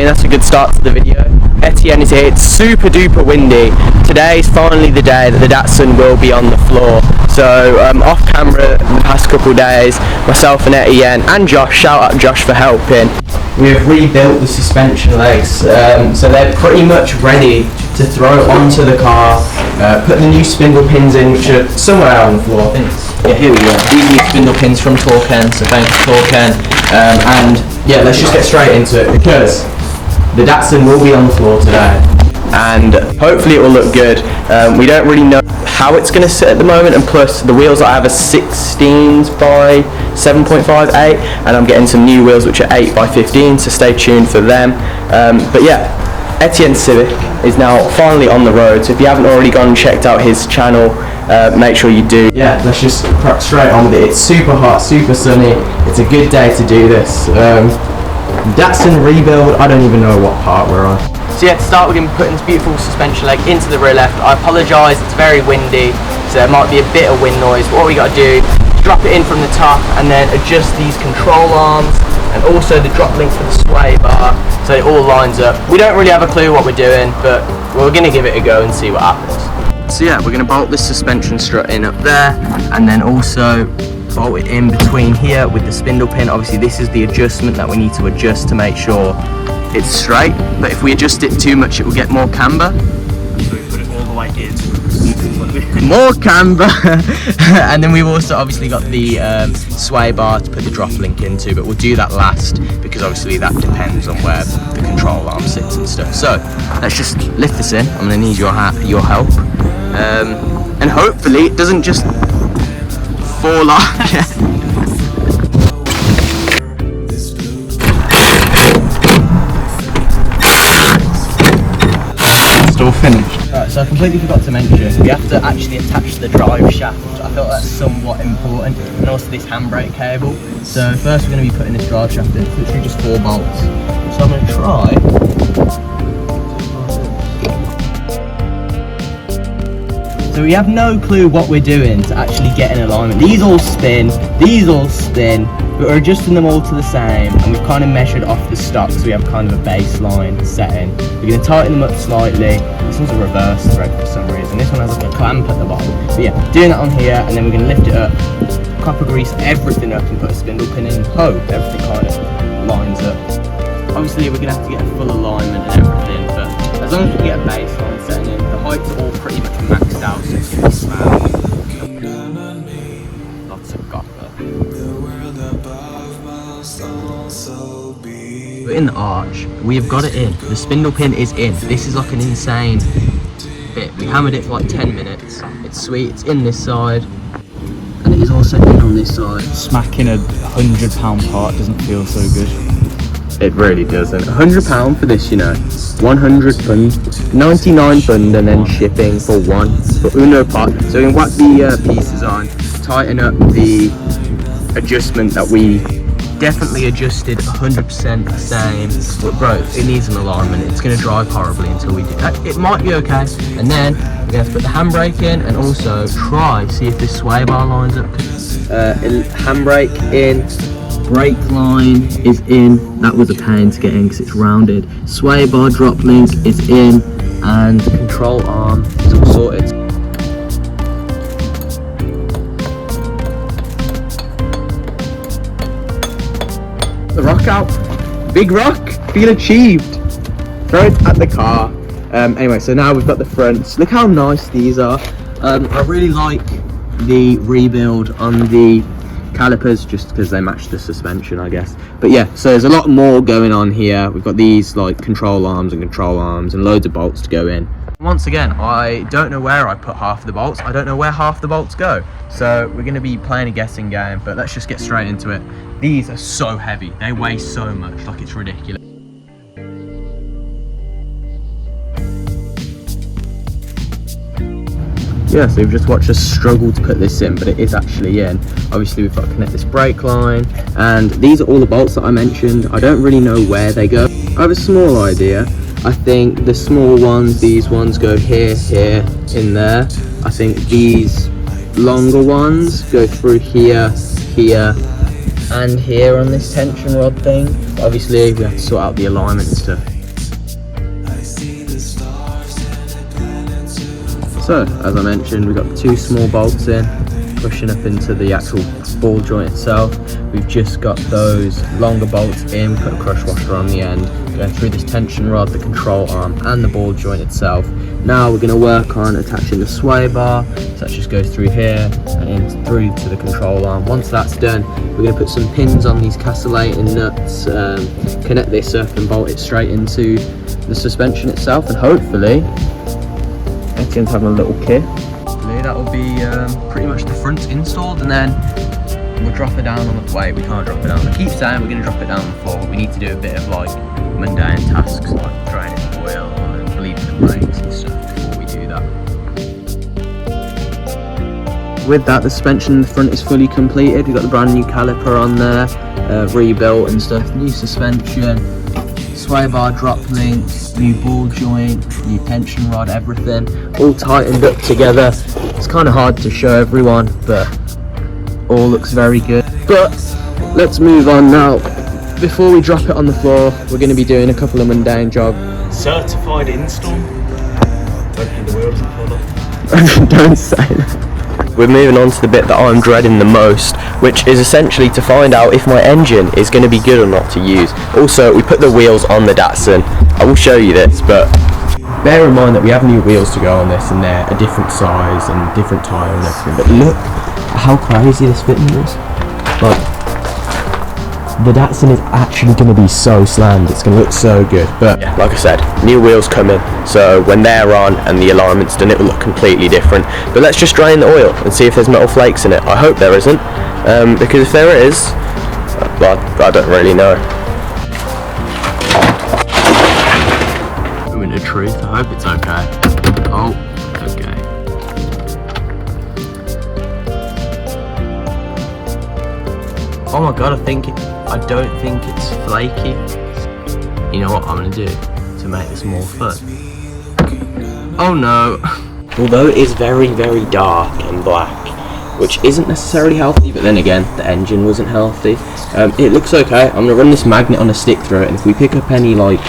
think that's a good start to the video. Etienne is here. It's super duper windy. Today is finally the day that the Datsun will be on the floor. So off camera the past couple of days, myself and Etienne and Josh, shout out Josh for helping, we have rebuilt the suspension legs, so they're pretty much ready to throw onto the car. Put the new spindle pins in, which are somewhere on the floor. Yeah, here we go. These new spindle pins from Torquen, so thanks Torquen. And yeah, let's just get straight into it because the Datsun will be on the floor today, and hopefully it will look good. We don't really know how it's going to sit at the moment, and plus the wheels that I have are 16s by 7.58, and I'm getting some new wheels which are 8 by 15, so stay tuned for them. But yeah, Etienne Civic is now finally on the road, so if you haven't already gone and checked out his channel, make sure you do. Yeah, let's just crack straight on with it. It's super hot, super sunny, it's a good day to do this. Datsun rebuild, I don't even know what part we're on. So yeah, to start we're going to be putting this beautiful suspension leg into the rear left. I apologise, it's very windy, so there might be a bit of wind noise, but what we got to do is drop it in from the top and then adjust these control arms and also the drop link for the sway bar so it all lines up. We don't really have a clue what we're doing, but we're going to give it a go and see what happens. So yeah, we're going to bolt this suspension strut in up there and then also bolt it in between here with the spindle pin. Obviously this is the adjustment that we need to adjust to make sure it's straight, but if we adjust it too much it will get more camber, so we put it all the way in. More camber. And then we've also obviously got the sway bar to put the drop link into, but we'll do that last because obviously that depends on where the control arm sits and stuff. So let's just lift this in. I'm going to need your help, and hopefully it doesn't just fall off. All finished. Right, so I completely forgot to mention, we have to actually attach the drive shaft. I felt that's somewhat important, and also this handbrake cable. So first we're going to be putting this drive shaft in. It's literally just 4 bolts. So I'm going to try. So we have no clue what we're doing to actually get in alignment. These all spin, but we're adjusting them all to the same, and we've kind of measured off the stock, so we have kind of a baseline setting. We're going to tighten them up slightly. This one's a reverse thread for some reason. This one has like a clamp at the bottom. But yeah, doing that on here, and then we're going to lift it up, copper grease everything up, and put a spindle pin in. Hope everything kind of lines up. Obviously, we're going to have to get a full alignment and everything, but as long as we get a baseline setting in, the heights are all pretty much maxed out, so it's going to be smooth. Lots of copper. We're in the arch, we have got it in, the spindle pin is in. This is like an insane bit. We hammered it for like 10 minutes, it's sweet, it's in this side, and it is also in on this side. Smacking a £100 part doesn't feel so good. It really doesn't. £100 for this, you know. 100 £, 99 £, and then shipping for uno part. So we can whack the pieces on, tighten up the adjustment that we definitely adjusted 100% the same, but bro, it needs an alignment. It's going to drive horribly until we do that. It might be okay, and then we're going to have to put the handbrake in and also see if this sway bar lines up. Handbrake in, brake line is in. That was a pain to get in because it's rounded. Sway bar drop link is in, and control arm is all sorted. The rock out, big rock, feel achieved. Throw it at the car. Anyway, so now we've got the fronts. Look how nice these are. I really like the rebuild on the calipers just because they match the suspension, I guess. But yeah, so there's a lot more going on here. We've got these like control arms and loads of bolts to go in. Once again, I don't know where I put half of the bolts. I don't know where half the bolts go. So we're going to be playing a guessing game, but let's just get straight into it. These are so heavy. They weigh so much, like it's ridiculous. Yeah, so we've just watched us struggle to put this in, but it is actually in. Obviously we've got to connect this brake line, and these are all the bolts that I mentioned. I don't really know where they go. I have a small idea. I think the small ones, these ones go here, here, in there. I think these longer ones go through here, here, and here on this tension rod thing. Obviously we have to sort out the alignment and stuff. So, as I mentioned, we've got the 2 small bolts in, pushing up into the actual ball joint itself. We've just got those longer bolts in, we put a crush washer on the end, going through this tension rod, the control arm and the ball joint itself. Now we're going to work on attaching the sway bar, so that just goes through here and in through to the control arm. Once that's done, we're going to put some pins on these castellating nuts, connect this up and bolt it straight into the suspension itself, and hopefully Etienne's having a little kit. That will be pretty much the front installed, and then we'll drop it down on the way. We can't drop it down. I keep saying we're going to drop it down on the floor, but we need to do a bit of like mundane tasks like draining the oil and bleeding the brakes and stuff before we do that. With that, the suspension in the front is fully completed. We've got the brand new caliper on there, rebuilt and stuff, new suspension, sway bar drop links, new ball joint, new tension rod, everything all tightened up together. It's kind of hard to show everyone, but all looks very good. But let's move on now. Before we drop it on the floor, we're going to be doing a couple of mundane jobs. Certified install. Hopefully the wheels will fall off. Don't say that. We're moving on to the bit that I'm dreading the most, which is essentially to find out if my engine is going to be good or not to use. Also, we put the wheels on the Datsun. I will show you this, but bear in mind that we have new wheels to go on this, and they're a different size and different tyre and everything. But look at how crazy this fitting is. Like, the Datsun is actually going to be so slammed. It's going to look so good. But yeah, like I said, new wheels coming, so when they're on and the alignment's done, it will look completely different. But let's just drain the oil and see if there's metal flakes in it. I hope there isn't, because if there is, well, I don't really know. In the truth, I hope it's okay. Oh, okay. Oh my god, I don't think it's flaky. You know what I'm gonna do to make this more fun? Oh no. Although it is very, very dark and black, which isn't necessarily healthy, but then again, the engine wasn't healthy. It looks okay. I'm gonna run this magnet on a stick through it, and if we pick up any like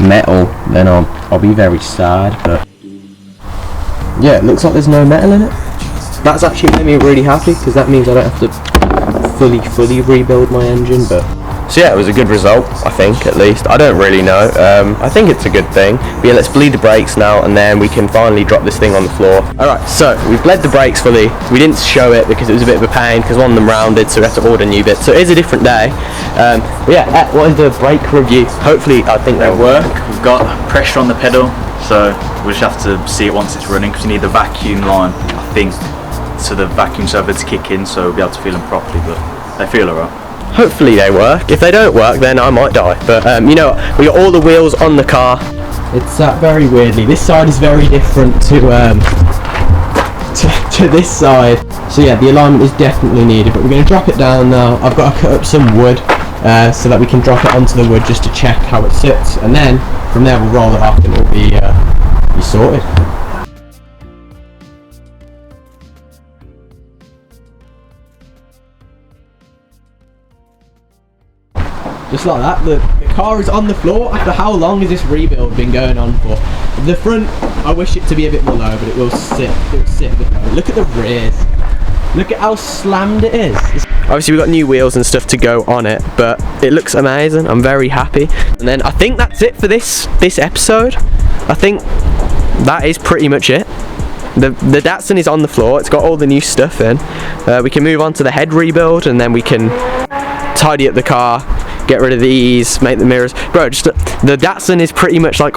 metal, then I'll be very sad. But yeah, it looks like there's no metal in it. That's actually made me really happy, because that means I don't have to fully rebuild my engine. But so yeah, it was a good result, I think, at least. I don't really know. I think it's a good thing. But yeah, let's bleed the brakes now, and then we can finally drop this thing on the floor. Alright, so we've bled the brakes fully. We didn't show it because it was a bit of a pain, because one of them rounded, so we had to order new bits. So it is a different day. But yeah, what is the brake review? Hopefully, I think they'll work. We've got pressure on the pedal, so we'll just have to see it once it's running, because you need the vacuum line, I think, so the vacuum server to kick in, so we'll be able to feel them properly, but they feel alright. Hopefully they work. If they don't work, then I might die. But you know, we got all the wheels on the car. It's sat very weirdly. This side is very different to this side. So yeah, the alignment is definitely needed, but we're going to drop it down now. I've got to cut up some wood so that we can drop it onto the wood just to check how it sits, and then from there we'll roll it off and it'll be sorted. Just like that, the car is on the floor. After how long has this rebuild been going on for? The front, I wish it to be a bit more low, but it will sit a bit low. Look at the rears. Look at how slammed it is. Obviously we've got new wheels and stuff to go on it, but it looks amazing. I'm very happy. And then I think that's it for this episode. I think that is pretty much it. The Datsun is on the floor. It's got all the new stuff in. We can move on to the head rebuild, and then we can tidy up the car, get rid of these, make the mirrors. Bro, just the Datsun is pretty much like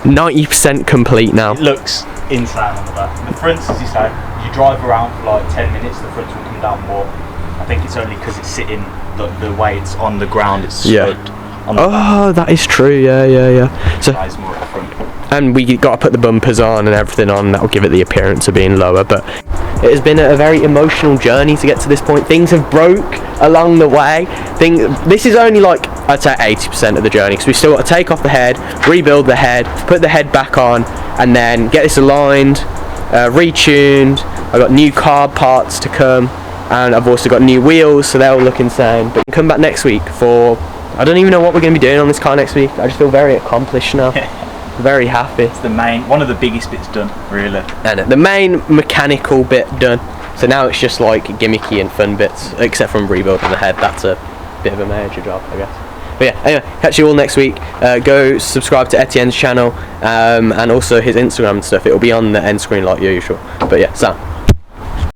90% complete now. It looks insane on the back. The fronts, as you say, you drive around for like 10 minutes, the fronts will come down more. I think it's only because it's sitting the way it's on the ground, it's sloped on the back. That is true, yeah. So it's more at the front. And we got to put the bumpers on and everything on. That'll give it the appearance of being lower, but it has been a very emotional journey to get to this point. Things have broke along the way. This is only like, I'd say 80% of the journey, because we still got to take off the head, rebuild the head, put the head back on, and then get this aligned, retuned. I've got new carb parts to come, and I've also got new wheels, so they'll look insane. But come back next week for, I don't even know what we're going to be doing on this car next week. I just feel very accomplished now. very happy. It's one of the biggest bits done, really. And the main mechanical bit done. So now it's just like gimmicky and fun bits, except from rebuilding the head. That's a bit of a major job, I guess. But yeah, anyway, catch you all next week. Go subscribe to Etienne's channel and also his Instagram and stuff. It'll be on the end screen like usual. But yeah, Sam.